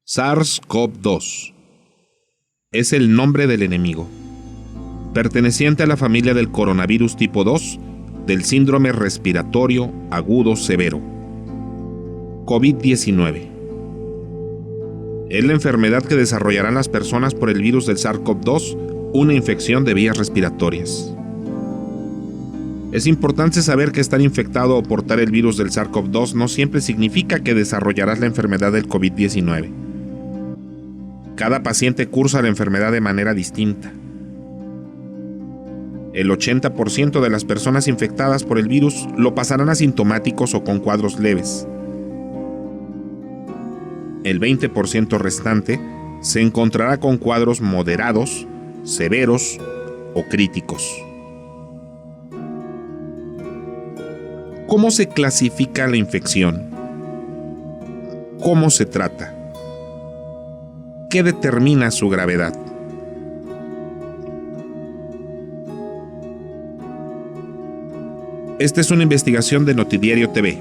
SARS-CoV-2 es el nombre del enemigo, perteneciente a la familia del coronavirus tipo 2 del síndrome respiratorio agudo severo, COVID-19. Es la enfermedad que desarrollarán las personas por el virus del SARS-CoV-2, una infección de vías respiratorias. Es importante saber que estar infectado o portar el virus del SARS-CoV-2 no siempre significa que desarrollarás la enfermedad del COVID-19. Cada paciente cursa la enfermedad de manera distinta. El 80% de las personas infectadas por el virus lo pasarán asintomáticos o con cuadros leves. El 20% restante se encontrará con cuadros moderados, severos o críticos. ¿Cómo se clasifica la infección? ¿Cómo se trata? ¿Qué determina su gravedad? Esta es una investigación de Notidiario TV.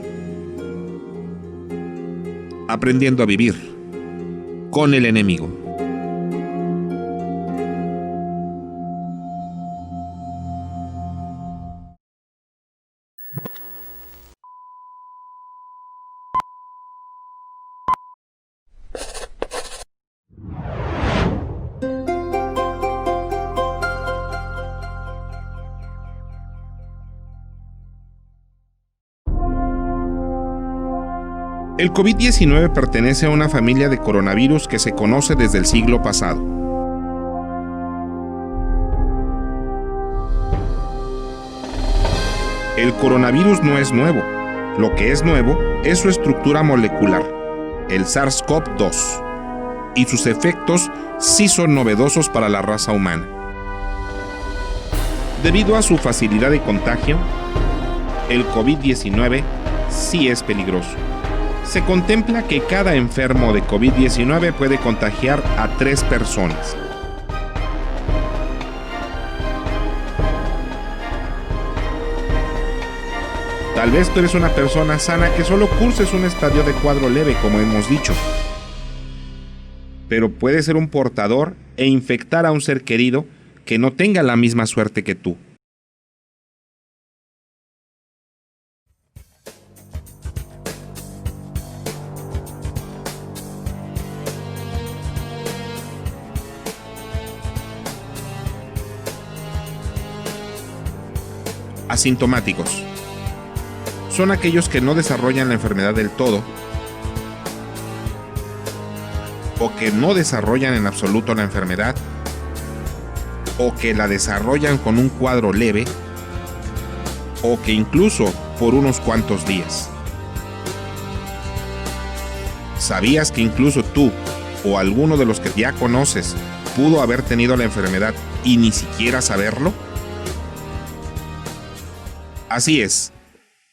Aprendiendo a vivir con el enemigo. El COVID-19 pertenece a una familia de coronavirus que se conoce desde el siglo pasado. El coronavirus no es nuevo. Lo que es nuevo es su estructura molecular, el SARS-CoV-2, y sus efectos sí son novedosos para la raza humana. Debido a su facilidad de contagio, el COVID-19 sí es peligroso. Se contempla que cada enfermo de COVID-19 puede contagiar a 3 personas. Tal vez tú eres una persona sana que solo curses un estadio de cuadro leve, como hemos dicho. Pero puede ser un portador e infectar a un ser querido que no tenga la misma suerte que tú. Asintomáticos. Son aquellos que no desarrollan la enfermedad del todo o que no desarrollan en absoluto la enfermedad o que la desarrollan con un cuadro leve o que incluso por unos cuantos días. ¿Sabías que incluso tú o alguno de los que ya conoces pudo haber tenido la enfermedad y ni siquiera saberlo? Así es,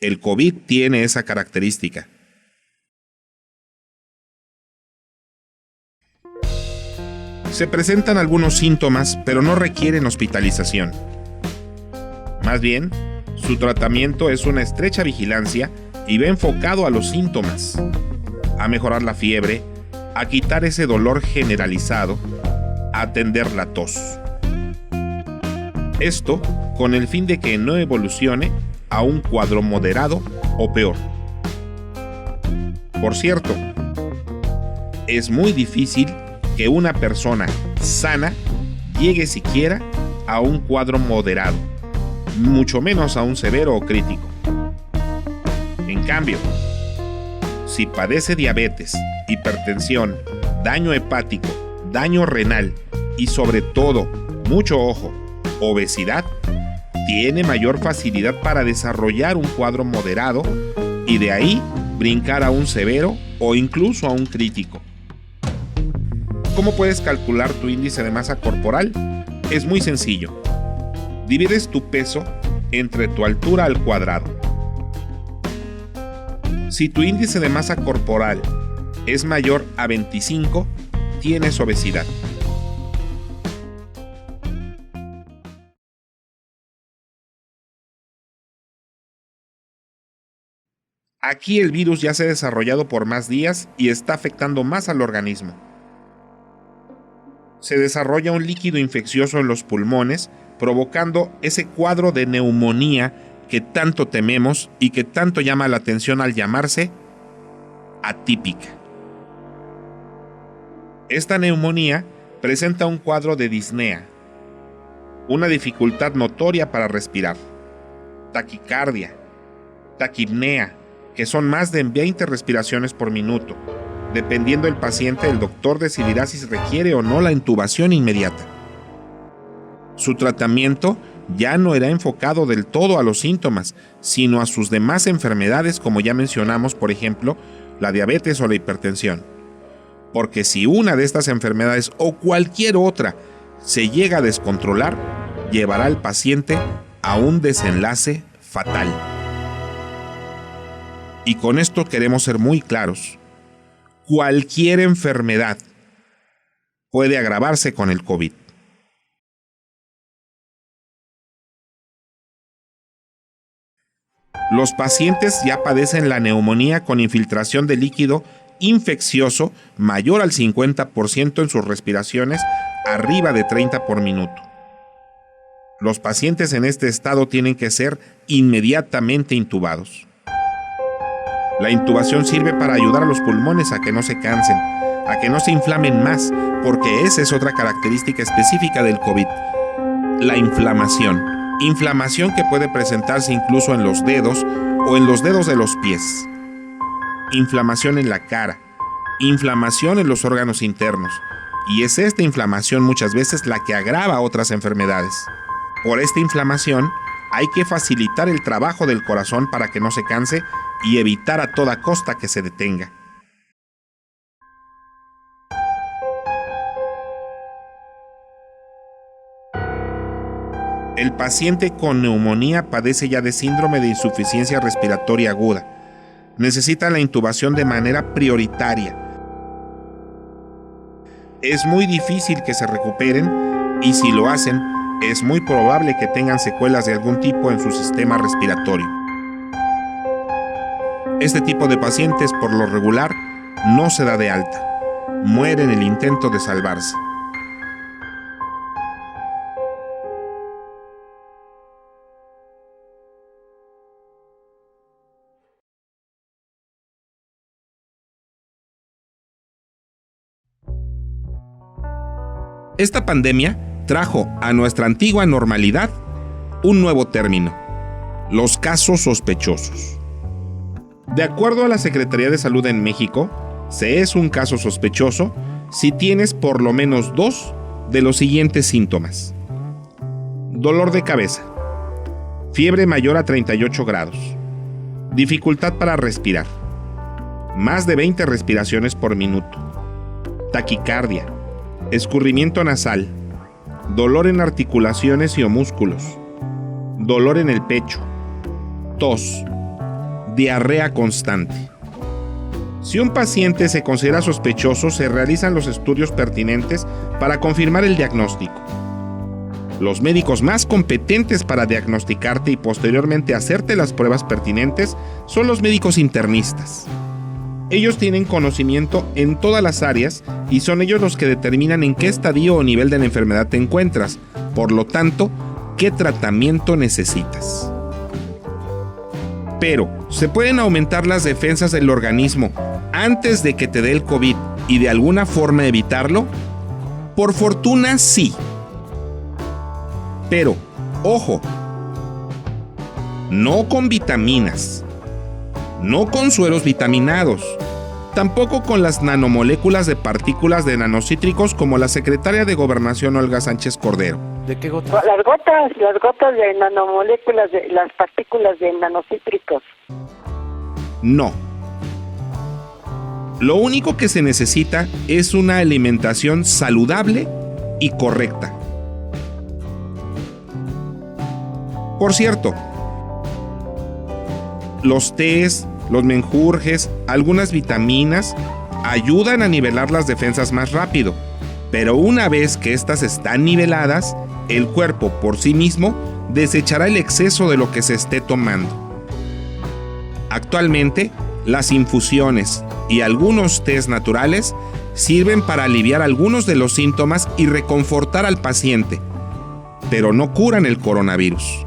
el COVID tiene esa característica. Se presentan algunos síntomas, pero no requieren hospitalización. Más bien, su tratamiento es una estrecha vigilancia y va enfocado a los síntomas, a mejorar la fiebre, a quitar ese dolor generalizado, a atender la tos. Esto con el fin de que no evolucione a un cuadro moderado o peor. Por cierto, es muy difícil que una persona sana llegue siquiera a un cuadro moderado, mucho menos a un severo o crítico. En cambio, si padece diabetes, hipertensión, daño hepático, daño renal y sobre todo, mucho ojo, obesidad, tiene mayor facilidad para desarrollar un cuadro moderado y de ahí brincar a un severo o incluso a un crítico. ¿Cómo puedes calcular tu índice de masa corporal? Es muy sencillo. Divides tu peso entre tu altura al cuadrado. Si tu índice de masa corporal es mayor a 25, tienes obesidad. Aquí el virus ya se ha desarrollado por más días y está afectando más al organismo. Se desarrolla un líquido infeccioso en los pulmones, provocando ese cuadro de neumonía que tanto tememos y que tanto llama la atención al llamarse atípica. Esta neumonía presenta un cuadro de disnea, una dificultad notoria para respirar, taquicardia, taquipnea, que son más de 20 respiraciones por minuto. Dependiendo del paciente, el doctor decidirá si se requiere o no la intubación inmediata. Su tratamiento ya no era enfocado del todo a los síntomas, sino a sus demás enfermedades, como ya mencionamos, por ejemplo, la diabetes o la hipertensión. Porque si una de estas enfermedades o cualquier otra se llega a descontrolar, llevará al paciente a un desenlace fatal. Y con esto queremos ser muy claros. Cualquier enfermedad puede agravarse con el COVID. Los pacientes ya padecen la neumonía con infiltración de líquido infeccioso mayor al 50% en sus respiraciones, arriba de 30 por minuto. Los pacientes en este estado tienen que ser inmediatamente intubados. La intubación sirve para ayudar a los pulmones a que no se cansen, a que no se inflamen más, porque esa es otra característica específica del COVID, la inflamación. Inflamación que puede presentarse incluso en los dedos o en los dedos de los pies. Inflamación en la cara, inflamación en los órganos internos, y es esta inflamación muchas veces la que agrava otras enfermedades. Por esta inflamación hay que facilitar el trabajo del corazón para que no se canse y evitar a toda costa que se detenga. El paciente con neumonía padece ya de síndrome de insuficiencia respiratoria aguda. Necesita la intubación de manera prioritaria. Es muy difícil que se recuperen y si lo hacen, es muy probable que tengan secuelas de algún tipo en su sistema respiratorio. Este tipo de pacientes, por lo regular, no se da de alta. Muere en el intento de salvarse. Esta pandemia trajo a nuestra antigua normalidad un nuevo término: los casos sospechosos. De acuerdo a la Secretaría de Salud en México, se es un caso sospechoso si tienes por lo menos 2 de los siguientes síntomas: dolor de cabeza, fiebre mayor a 38 grados, dificultad para respirar, más de 20 respiraciones por minuto, taquicardia, escurrimiento nasal, dolor en articulaciones y o músculos, dolor en el pecho, tos, diarrea constante. Si un paciente se considera sospechoso, se realizan los estudios pertinentes para confirmar el diagnóstico. Los médicos más competentes para diagnosticarte y posteriormente hacerte las pruebas pertinentes son los médicos internistas. Ellos tienen conocimiento en todas las áreas y son ellos los que determinan en qué estadio o nivel de la enfermedad te encuentras, por lo tanto, qué tratamiento necesitas. Pero, ¿se pueden aumentar las defensas del organismo antes de que te dé el COVID y de alguna forma evitarlo? Por fortuna, sí. Pero, ojo, no con vitaminas, no con sueros vitaminados, tampoco con las nanomoléculas de partículas de nanocítricos como la secretaria de Gobernación Olga Sánchez Cordero. ¿De qué gotas? Las gotas de nanomoléculas, de las partículas de nanocítricos. No. Lo único que se necesita es una alimentación saludable y correcta. Por cierto, los tés, los menjurjes, algunas vitaminas ayudan a nivelar las defensas más rápido, pero una vez que estas están niveladas, el cuerpo por sí mismo desechará el exceso de lo que se esté tomando. Actualmente, las infusiones y algunos tés naturales sirven para aliviar algunos de los síntomas y reconfortar al paciente, pero no curan el coronavirus.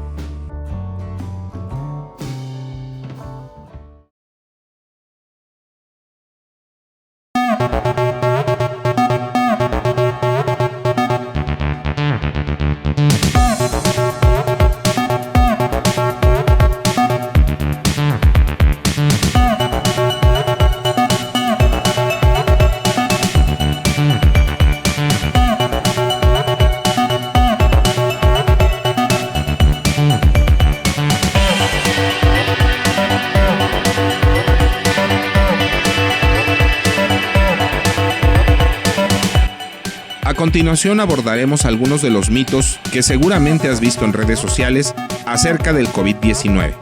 A continuación abordaremos algunos de los mitos que seguramente has visto en redes sociales acerca del COVID-19.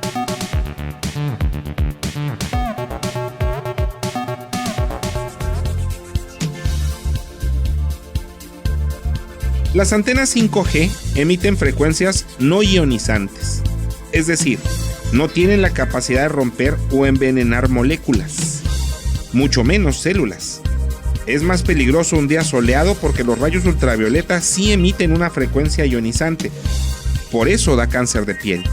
Las antenas 5G emiten frecuencias no ionizantes, es decir, no tienen la capacidad de romper o envenenar moléculas, mucho menos células. Es más peligroso un día soleado porque los rayos ultravioleta sí emiten una frecuencia ionizante. Por eso da cáncer de piel.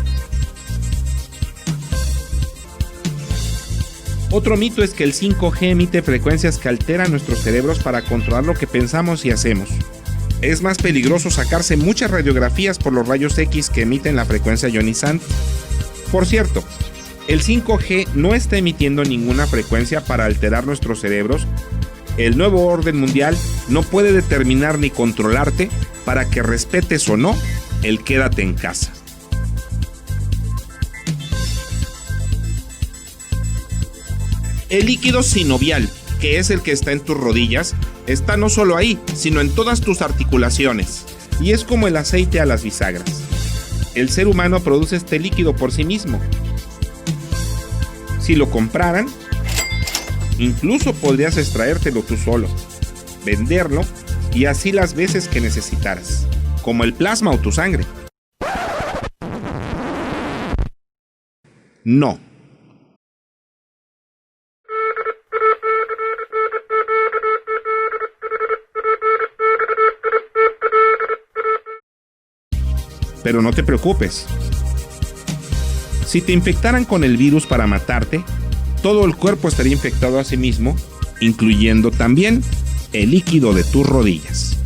Otro mito es que el 5G emite frecuencias que alteran nuestros cerebros para controlar lo que pensamos y hacemos. Es más peligroso sacarse muchas radiografías por los rayos X que emiten la frecuencia ionizante. Por cierto, el 5G no está emitiendo ninguna frecuencia para alterar nuestros cerebros. El nuevo orden mundial no puede determinar ni controlarte para que respetes o no el quédate en casa. El líquido sinovial, que es el que está en tus rodillas, está no solo ahí, sino en todas tus articulaciones, y es como el aceite a las bisagras. El ser humano produce este líquido por sí mismo. Si lo compraran, incluso podrías extraértelo tú solo, venderlo y así las veces que necesitaras, como el plasma o tu sangre. No. Pero no te preocupes. Si te infectaran con el virus para matarte, todo el cuerpo estaría infectado a sí mismo, incluyendo también el líquido de tus rodillas.